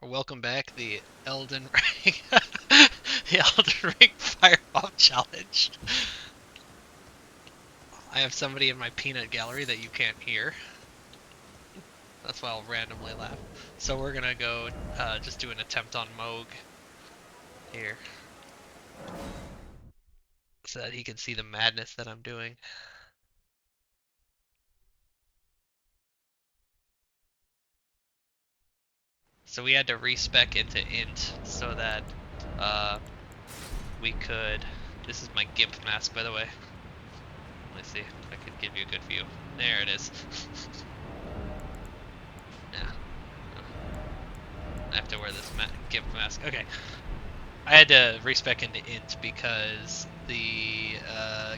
Welcome back, the Elden Ring, the Elden Ring Firebomb Challenge. I have somebody in my peanut gallery that you can't hear. That's why I'll randomly laugh. So we're gonna go just do an attempt on Moog here, so that he can see the madness that I'm doing. So we had to respec into int so that we could. This is my GIMP mask, by the way. Let's see if I can give you a good view. There it is. Yeah. I have to wear this GIMP mask. Okay. I had to respec into int because the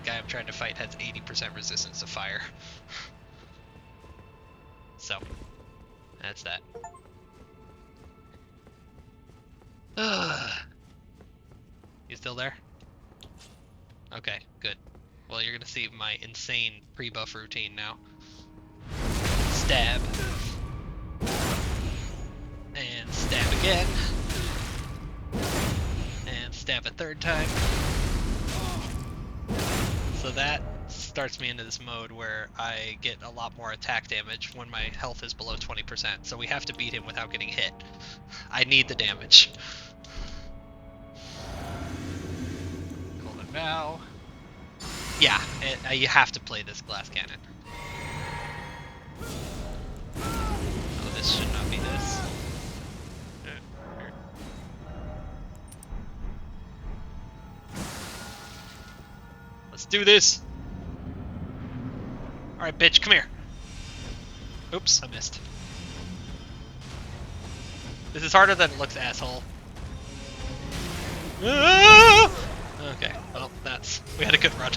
guy I'm trying to fight has 80% resistance to fire. So, that's that. You still there? Okay, good. Well, you're gonna see my insane pre-buff routine now. Stab. And stab again. And stab a third time. So that starts me into this mode where I get a lot more attack damage when my health is below 20%. So we have to beat him without getting hit. I need the damage. Golden Vow. Yeah, you have to play this glass cannon. Oh, this should not be this. Let's do this! Alright, bitch, come here. Oops, I missed. This is harder than it looks, asshole. Okay, well, we had a good run.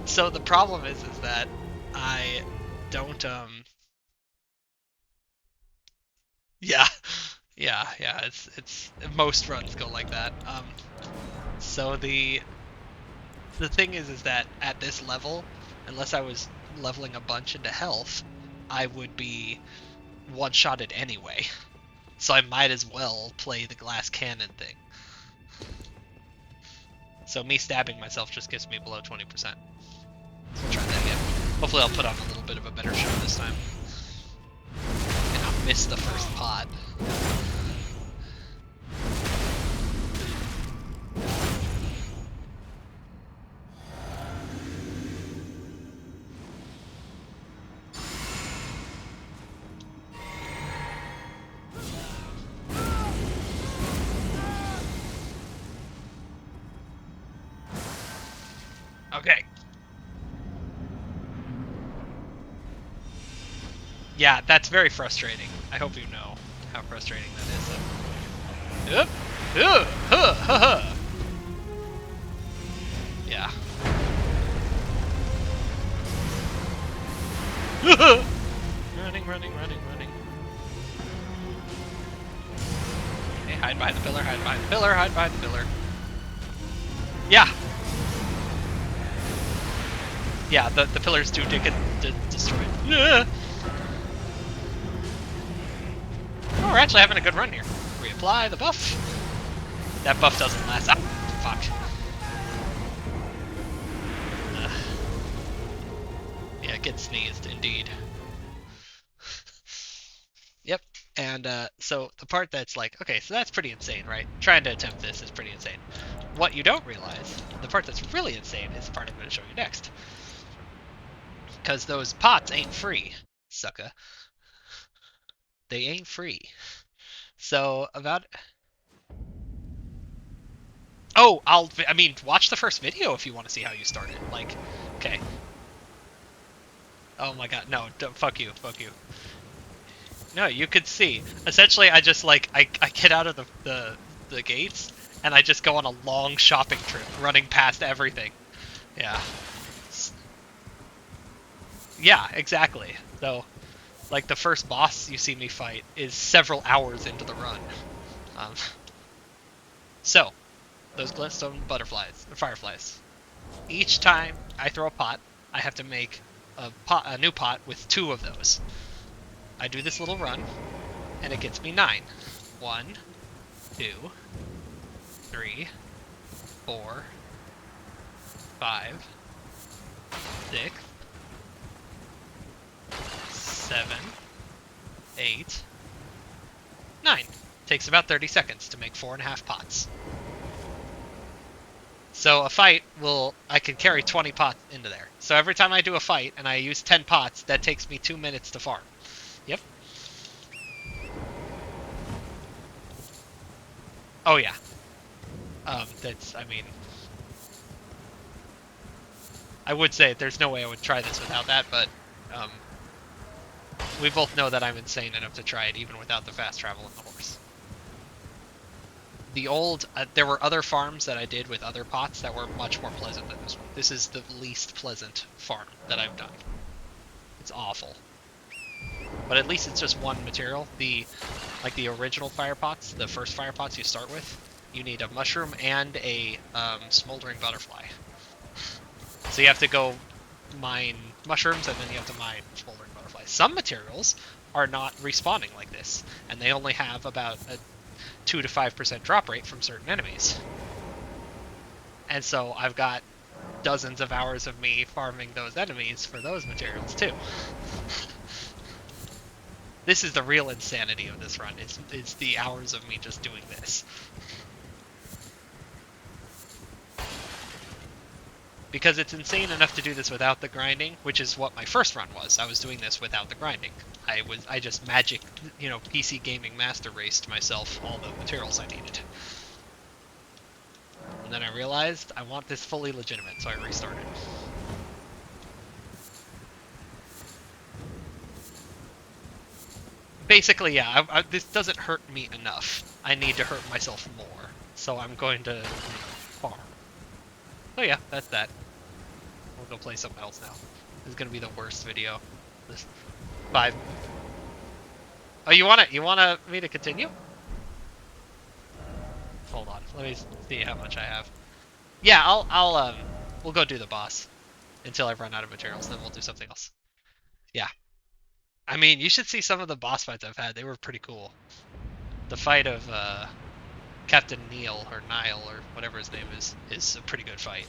So the problem is that I don't, yeah, it's, most runs go like that. So the thing is that at this level, unless I was leveling a bunch into health, I would be one-shotted anyway. So I might as well play the glass cannon thing. So me stabbing myself just gets me below 20%. So I'll try that again. Hopefully I'll put on a little bit of a better show this time. And I'll miss the first pot. Okay. Yeah, that's very frustrating. I hope you know how frustrating that is. Yep. Yeah. Running. Okay, hide behind the pillar, hide behind the pillar. Yeah. Yeah, the pillars do get destroyed. Yeah. Oh, we're actually having a good run here. Reapply the buff. That buff doesn't last. Ah, fuck. Yeah, get sneezed, indeed. Yep. And so the part that's like, okay, so that's pretty insane, right? Trying to attempt this is pretty insane. What you don't realize, the part that's really insane, is the part I'm going to show you next. Because those pots ain't free, sucker. They ain't free. So about... Oh, I mean, watch the first video if you want to see how you started. Like, okay. Oh my god, no, don't, fuck you. No, you could see. Essentially, I just, like, I get out of the gates, and I just go on a long shopping trip, running past everything. Yeah. Yeah, exactly. So, like, the first boss you see me fight is several hours into the run. So, those glintstone fireflies. Each time I throw a pot, I have to make a new pot with 2 of those. I do this little run, and it gets me 9. 1, 2, 3, 4, 5, 6, 7, 8, 9. Takes about 30 seconds to make 4.5 pots. So a fight I can carry 20 pots into there. So every time I do a fight and I use 10 pots, that takes me 2 minutes to farm. Yep. Oh yeah. I mean, I would say there's no way I would try this without that, but we both know that I'm insane enough to try it even without the fast travel and the horse. There were other farms that I did with other pots that were much more pleasant than this one. This is the least pleasant farm that I've done. It's awful. But at least it's just one material. Like the original fire pots, the first fire pots you start with, you need a mushroom and a smoldering butterfly. So you have to go mine mushrooms and then you have to mine smoldering butterflies. Some materials are not respawning like this, and they only have about a 2 to 5% drop rate from certain enemies. And so I've got dozens of hours of me farming those enemies for those materials too. This is the real insanity of this run. It's the hours of me just doing this. Because it's insane enough to do this without the grinding, which is what my first run was. I was doing this without the grinding. I just magic, PC gaming master raced myself all the materials I needed. And then I realized I want this fully legitimate, so I restarted. Basically, yeah, this doesn't hurt me enough. I need to hurt myself more, so I'm going to farm. Oh yeah, that's that. We'll go play something else now. This is gonna be the worst video. This 5. Oh, you wanna me to continue? Hold on, let me see how much I have. Yeah, we'll go do the boss until I've run out of materials, then we'll do something else. Yeah. I mean, you should see some of the boss fights I've had. They were pretty cool. The fight of Captain Neil or Nile or whatever his name is a pretty good fight.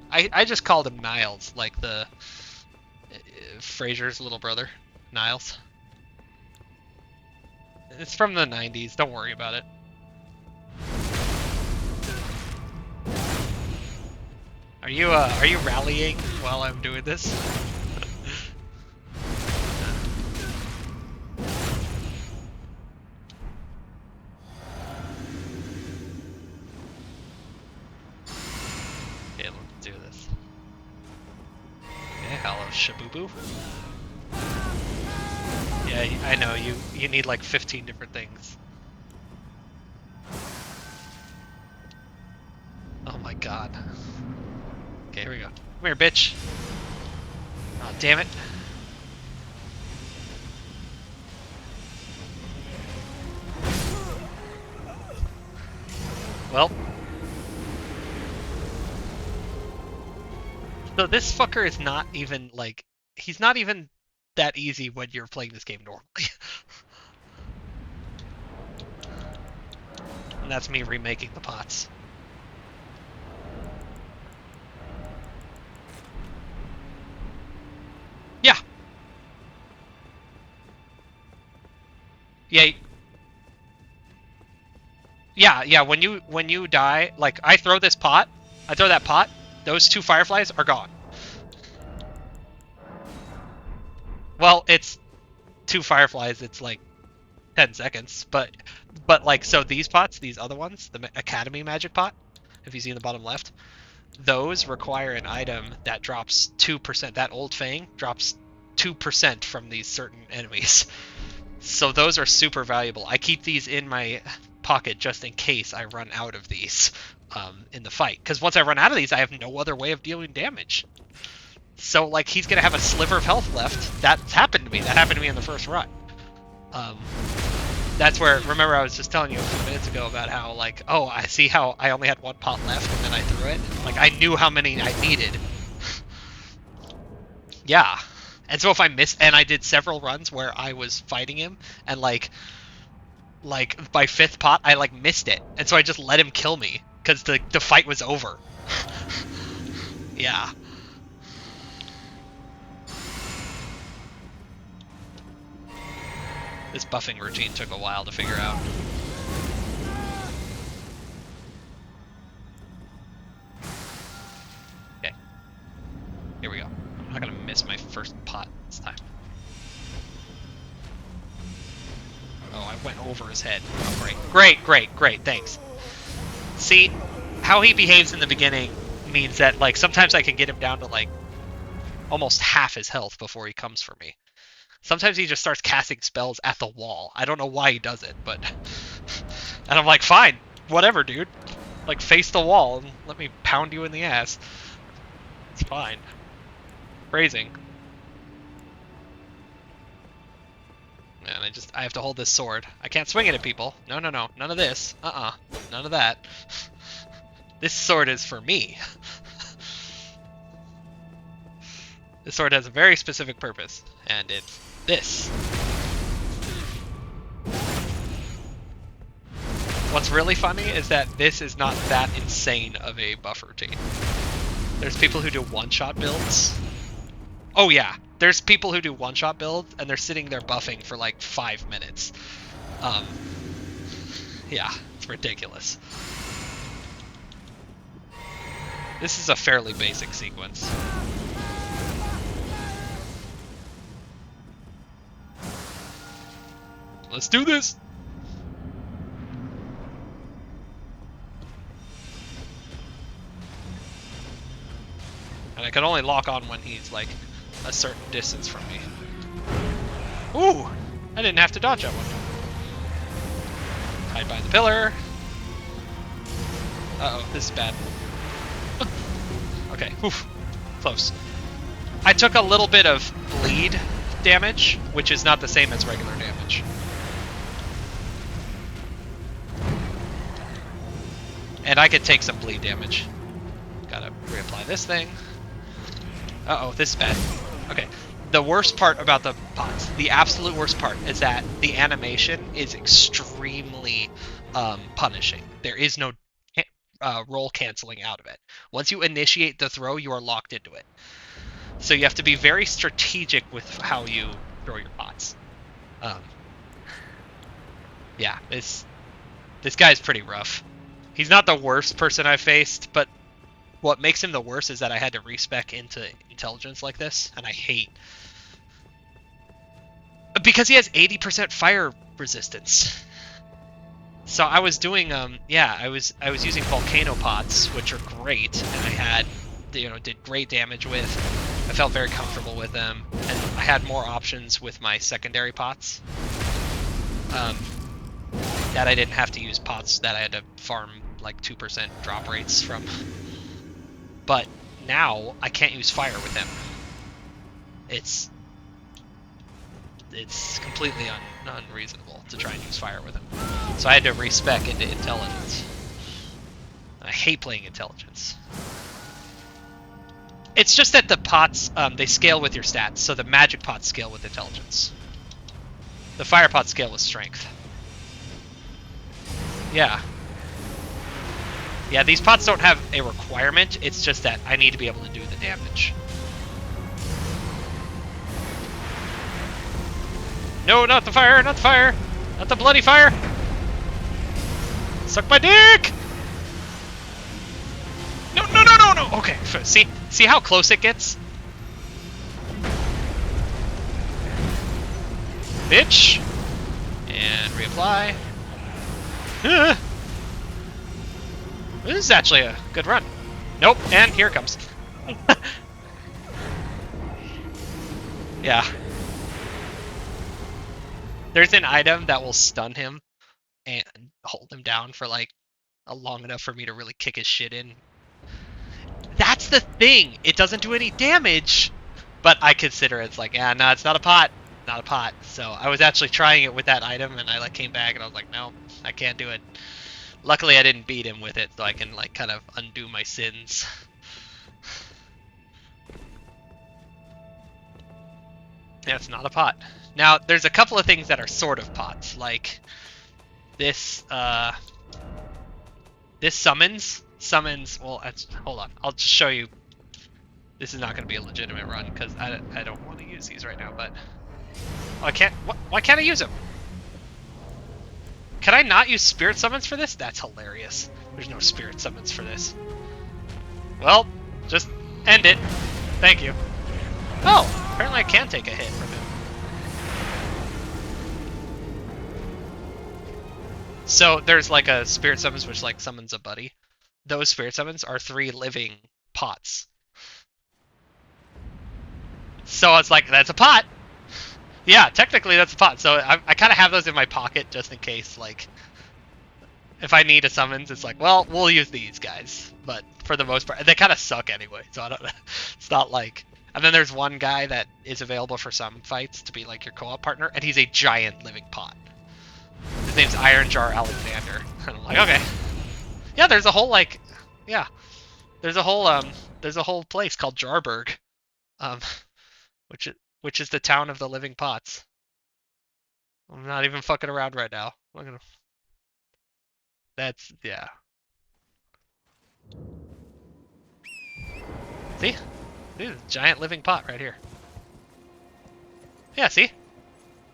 I just called him Niles, like the Frasier's little brother, Niles. It's from the 90s. Don't worry about it. Are you rallying while I'm doing this? Okay, let's do this. Okay, hello, Shabooboo. Yeah, I know, you need like 15 different things. Oh my god. Okay, here we go. Come here, bitch. Oh, damn it. Well. So this fucker is not even, like, he's not even that easy when you're playing this game normally. And that's me remaking the pots. Yeah. Yeah. Yeah, when you die, like, I throw that pot, those 2 fireflies are gone. Well, it's 2 fireflies, it's like 10 seconds, but like, so these pots, these other ones, the Academy Magic Pot, if you see in the bottom left, those require an item that drops 2%. That old Fang drops 2% from these certain enemies. So those are super valuable. I keep these in my pocket just in case I run out of these in the fight. Because once I run out of these, I have no other way of dealing damage. So, like, he's going to have a sliver of health left. That's happened to me. That happened to me in the first run. That's where, remember I was just telling you a few minutes ago about how, like, oh, I see how I only had 1 pot left and then I threw it. Like, I knew how many I needed. Yeah. And so if I miss, and I did several runs where I was fighting him, and like by fifth pot, I like missed it, and so I just let him kill me because the fight was over. Yeah. This buffing routine took a while to figure out. Okay. Here we go. I'm not gonna miss my first pot this time. Oh, I went over his head. Oh, great. Great, great, great, thanks. See, how he behaves in the beginning means that, like, sometimes I can get him down to, like, almost half his health before he comes for me. Sometimes he just starts casting spells at the wall. I don't know why he does it, but... And I'm like, fine, whatever, dude. Like, face the wall and let me pound you in the ass. It's fine. Phrasing. Man, I have to hold this sword. I can't swing it at people. No, no, no. None of this. None of that. This sword is for me. This sword has a very specific purpose, and it's this. What's really funny is that this is not that insane of a buff routine. There's people who do one-shot builds. Oh yeah, there's people who do one-shot builds, and they're sitting there buffing for like 5 minutes. Yeah, it's ridiculous. This is a fairly basic sequence. Let's do this! And I can only lock on when he's like a certain distance from me. Ooh! I didn't have to dodge that one. Hide behind the pillar. Uh-oh, this is bad. Okay, oof. Close. I took a little bit of bleed damage, which is not the same as regular damage. And I could take some bleed damage. Gotta reapply this thing. Uh-oh, this is bad. Okay. The worst part about the pots, the absolute worst part, is that the animation is extremely punishing. There is no roll canceling out of it. Once you initiate the throw, you are locked into it. So you have to be very strategic with how you throw your pots. Yeah, this guy's pretty rough. He's not the worst person I've faced, but what makes him the worst is that I had to respec into intelligence like this, and I hate... Because he has 80% fire resistance. So I was doing, I was using volcano pots, which are great, and I had, did great damage with. I felt very comfortable with them, and I had more options with my secondary pots. That I didn't have to use pots that I had to farm like 2% drop rates from. But now I can't use fire with him. It's completely unreasonable to try and use fire with him. So I had to respec into intelligence. I hate playing intelligence. It's just that the pots, they scale with your stats, so the magic pots scale with intelligence. The fire pots scale with strength. Yeah. Yeah, these pots don't have a requirement, it's just that I need to be able to do the damage. No, not the fire, not the fire! Not the bloody fire! Suck my dick! No, no, no, no, no! Okay, see how close it gets? Bitch! And reapply. This is actually a good run. Nope, and here it comes. Yeah. There's an item that will stun him and hold him down for like long enough for me to really kick his shit in. That's the thing! It doesn't do any damage! But I consider it's like, yeah, no, it's not a pot. Not a pot. So I was actually trying it with that item, and I like came back and I was like, no, I can't do it. Luckily I didn't beat him with it, so I can like kind of undo my sins. That's not a pot. Now, there's a couple of things that are sort of pots, like this, this summons, well, hold on, I'll just show you. This is not going to be a legitimate run, because I don't want to use these right now, but... Oh, I can't, why can't I use them? Can I not use spirit summons for this? That's hilarious. There's no spirit summons for this. Well, just end it. Thank you. Oh, apparently I can take a hit from him. So there's like a spirit summons which like summons a buddy. Those spirit summons are 3 living pots. So it's like, that's a pot. Yeah, technically that's a pot. So I kind of have those in my pocket just in case, like, if I need a summons, it's like, well, we'll use these guys. But for the most part, they kind of suck anyway. So I don't. It's not like. And then there's one guy that is available for some fights to be like your co-op partner, and he's a giant living pot. His name's Iron Jar Alexander. And I'm like, okay. Yeah, there's a whole like, yeah, there's a whole place called Jarburg, which is the town of the living pots. I'm not even fucking around right now. That's, yeah. See? This is a giant living pot right here. Yeah, see?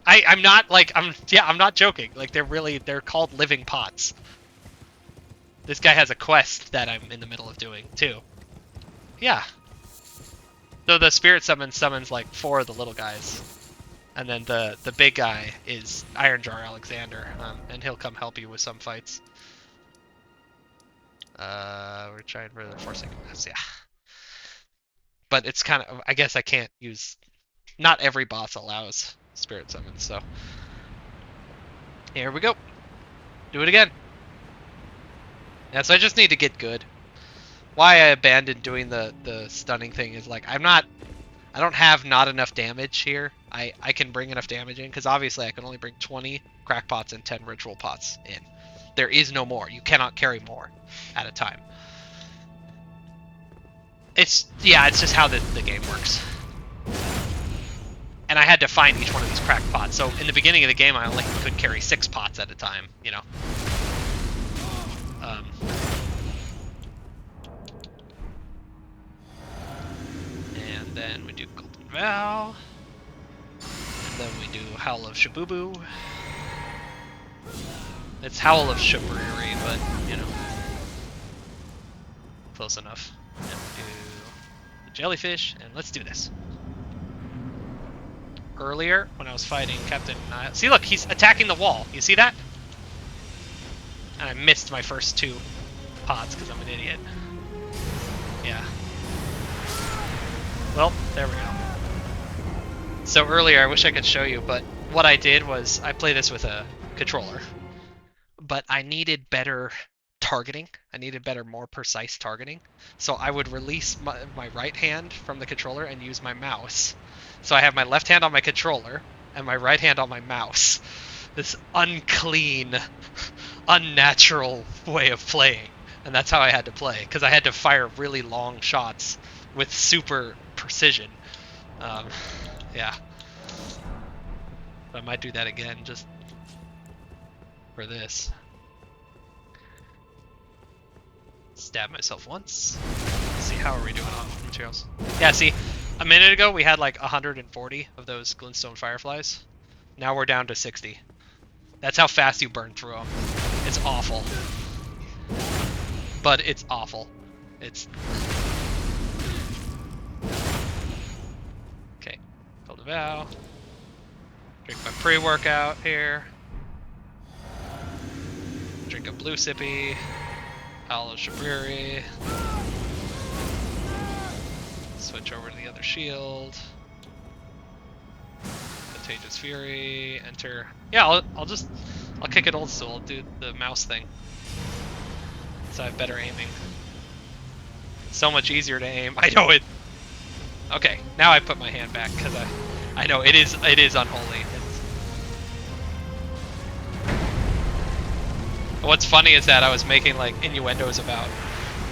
I'm not like, I'm not joking. Like, they're called living pots. This guy has a quest that I'm in the middle of doing, too. Yeah. So the spirit summons like 4 of the little guys. And then the big guy is Iron Jar Alexander, and he'll come help you with some fights. We're trying for the forcing this, yeah. But it's kind of, I guess I can't use, not every boss allows spirit summons, so. Here we go. Do it again. Yeah, so I just need to get good. Why I abandoned doing the stunning thing is like, I don't have not enough damage here. I can bring enough damage in, because obviously I can only bring 20 crack pots and 10 ritual pots in. There is no more. You cannot carry more at a time. It's just how the game works. And I had to find each one of these cracked pots. So in the beginning of the game, I only could carry 6 pots at a time, you know. And then we do Golden Vow. And then we do Howl of Shabubu. It's Howl of Shabriri, but, you know. Close enough. And we do the jellyfish, and let's do this. Earlier, when I was fighting Captain Nile... See, look, he's attacking the wall. You see that? And I missed my first 2 pots because I'm an idiot. Yeah. Well, there we go. So earlier, I wish I could show you, but what I did was I played this with a controller. But I needed better targeting. I needed better, more precise targeting. So I would release my right hand from the controller and use my mouse. So I have my left hand on my controller and my right hand on my mouse. This unclean, unnatural way of playing. And that's how I had to play, because I had to fire really long shots with super precision. Yeah. I might do that again, just for this. Stab myself once. Let's see, how are we doing on materials? Yeah, see, a minute ago we had like 140 of those glintstone fireflies. Now we're down to 60. That's how fast you burn through them. It's awful. But it's awful. It's... Okay, Hold a vow. Drink my pre-workout here. Drink a blue sippy. Aloe Shabriri. Switch over to the other shield. Contagious Fury. Enter. Yeah, I'll kick it old school. I'll do the mouse thing. So I have better aiming. So much easier to aim. I know it. Okay, now I put my hand back because I know it is unholy. What's funny is that I was making like innuendos about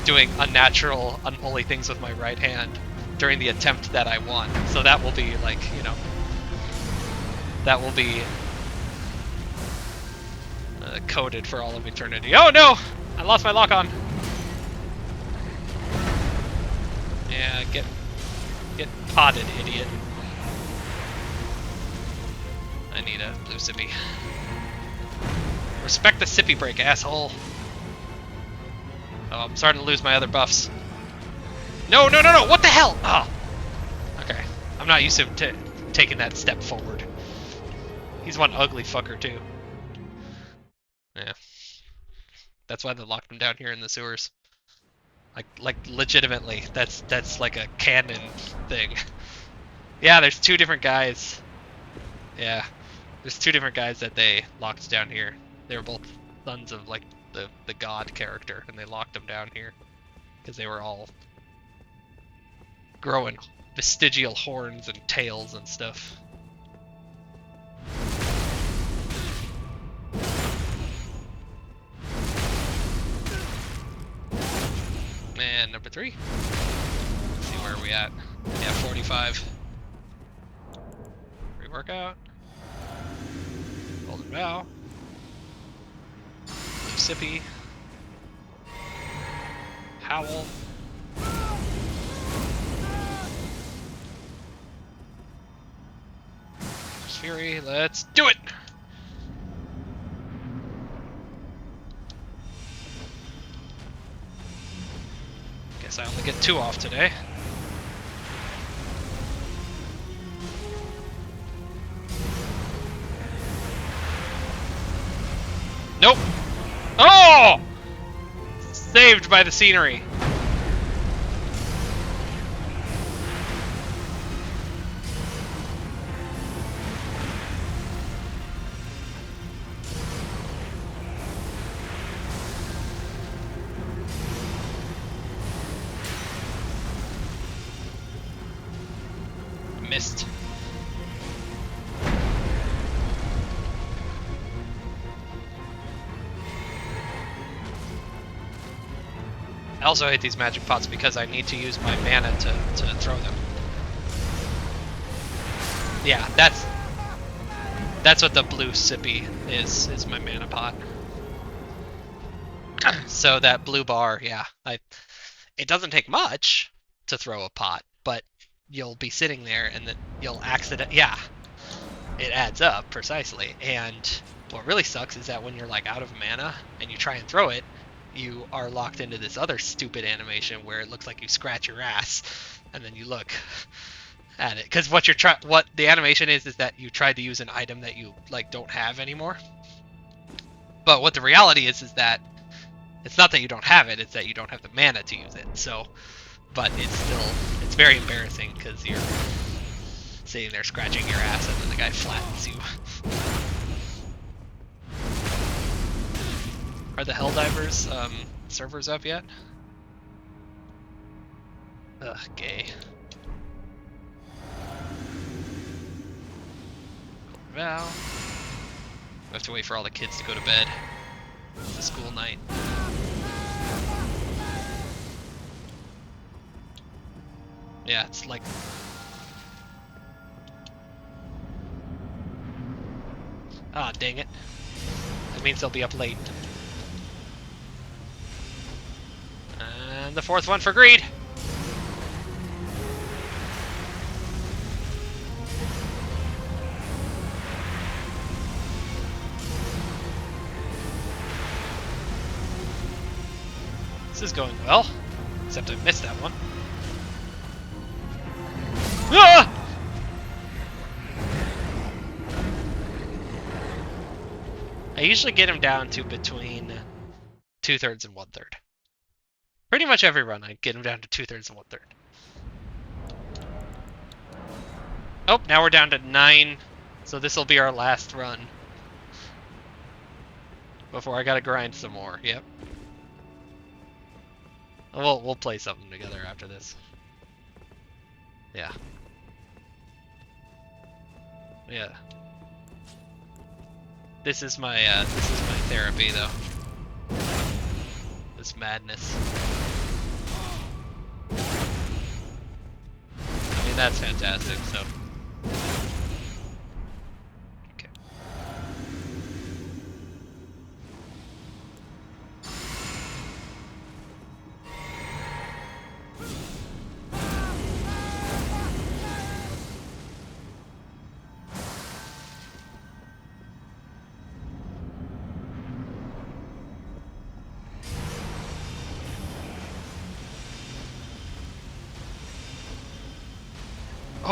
doing unnatural, unholy things with my right hand during the attempt that I won. So that will be like, you know, That will be coded for all of eternity. Oh no! I lost my lock on. Yeah, get potted, idiot. I need a blue sippy. Respect the sippy break, asshole. Oh, I'm starting to lose my other buffs. No, no, no, no! What the hell? Oh. Okay. I'm not used to taking that step forward. He's one ugly fucker, too. Yeah. That's why they locked him down here in the sewers. Like legitimately, that's like a canon thing. Yeah, there's two different guys. Yeah. There's two different guys that they locked down here. They were both sons of, like, the god character, and they locked them down here. Because they were all growing vestigial horns and tails and stuff. And number 3. Let's see where are we at. Yeah, 45. Pre-workout. Golden Vow. Blue Sippy. Howl. Fury, let's do it! Guess I only get 2 off today. Nope! Oh! Saved by the scenery. Missed. I also hate these magic pots because I need to use my mana to throw them. Yeah, that's what the blue sippy is my mana pot. So that blue bar, yeah, it doesn't take much to throw a pot, but you'll be sitting there and then you'll yeah, it adds up precisely. And what really sucks is that when you're like out of mana and you try and throw it, you are locked into this other stupid animation where it looks like you scratch your ass, and then you look at it. Because what the animation is that you tried to use an item that you like don't have anymore. But what the reality is that it's not that you don't have it; it's that you don't have the mana to use it. So, but it's very embarrassing because you're sitting there scratching your ass, and then the guy flattens you. Are the Helldivers servers up yet? Ugh, gay. Val. We have to wait for all the kids to go to bed. It's a school night. Yeah, it's like... Ah, dang it. That means they'll be up late. And the 4th one for greed! This is going well, except I missed that one. Ah! I usually get him down to between 2/3 and 1/3. Pretty much every run I get him down to 2/3 and 1/3. Oh, now we're down to 9, so this will be our last run. Before I gotta grind some more, yep. We'll play something together after this. Yeah. Yeah. This is my therapy though. This madness. I mean, that's fantastic, so.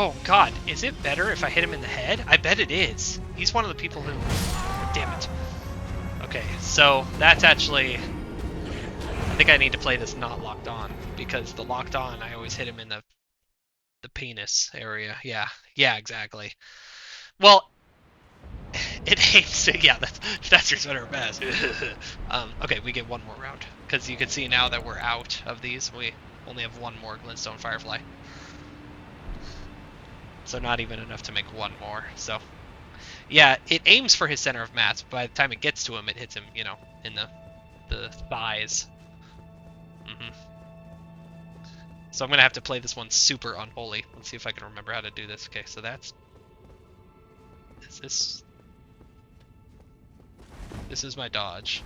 Oh god, is it better if I hit him in the head? I bet it is. He's one of the people who... Damn it. Okay, so that's actually... I think I need to play this not locked on, because the locked on, I always hit him in the penis area. Yeah, exactly. Well, it aims to... Yeah, that's your better best. Okay, we get one more round, because you can see now that we're out of these. We only have one more Glintstone Firefly. So not even enough to make one more. So yeah, it aims for his center of mass, but by the time it gets to him, it hits him, you know, in the thighs. So I'm gonna have to play this one super unholy. Let's see if I can remember how to do this. Okay, so that's... This is my dodge.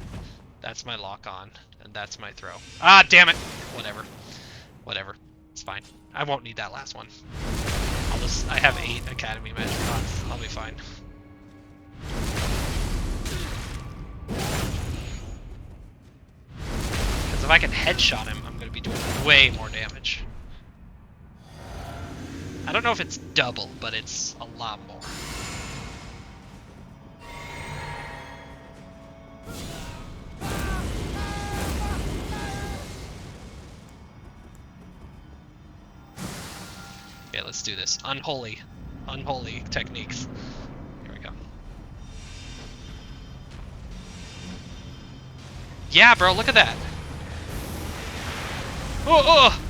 That's my lock on, and that's my throw. Ah, damn it! Whatever. It's fine. I won't need that last one. I have 8 Academy Magic Pots. I'll be fine. Because if I can headshot him, I'm going to be doing way more damage. I don't know if it's double, but it's a lot more. Okay, let's do this. Unholy techniques. Here we go. Yeah, bro, look at that. Oh!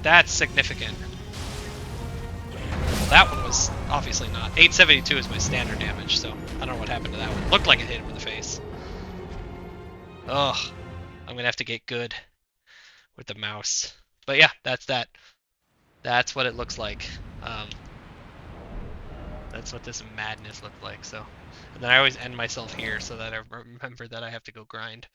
That's significant. Well, that one was obviously not. 872 is my standard damage, so I don't know what happened to that one. Looked like it hit him in the face. Ugh. I'm gonna have to get good with the mouse. But yeah, that's that. That's what it looks like. That's what this madness looked like. So, and then I always end myself here so that I remember that I have to go grind.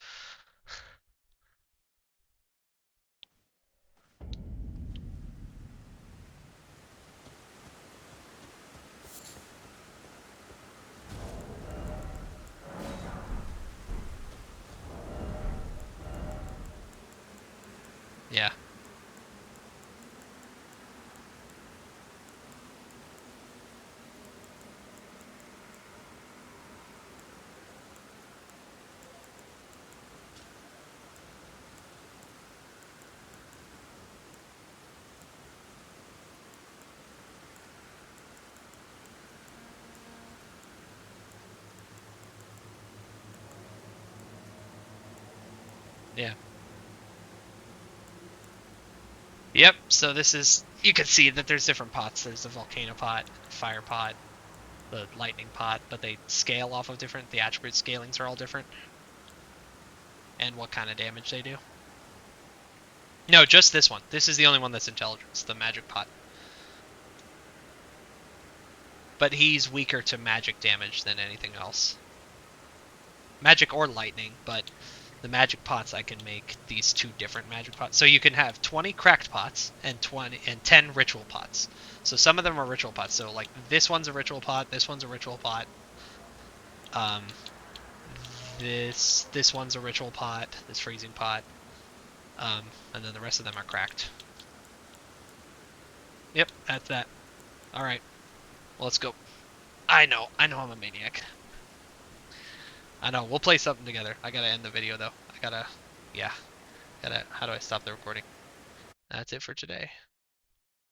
Yeah. Yeah. Yep, so this is, you can see that there's different pots. There's the volcano pot, fire pot, the lightning pot, but they scale off of different, the attribute scalings are all different. And what kind of damage they do. No, just this one. This is the only one that's intelligence, the magic pot. But he's weaker to magic damage than anything else. Magic or lightning, but the magic pots, I can make these 2 different magic pots. So you can have 20 cracked pots and 10 ritual pots. So some of them are ritual pots. So like this one's a ritual pot, this one's a ritual pot. This one's a ritual pot, this freezing pot. And then the rest of them are cracked. Yep, that's that. Alright. Well, let's go. I know I'm a maniac. I know, we'll play something together. I gotta end the video though. Yeah. How do I stop the recording? That's it for today.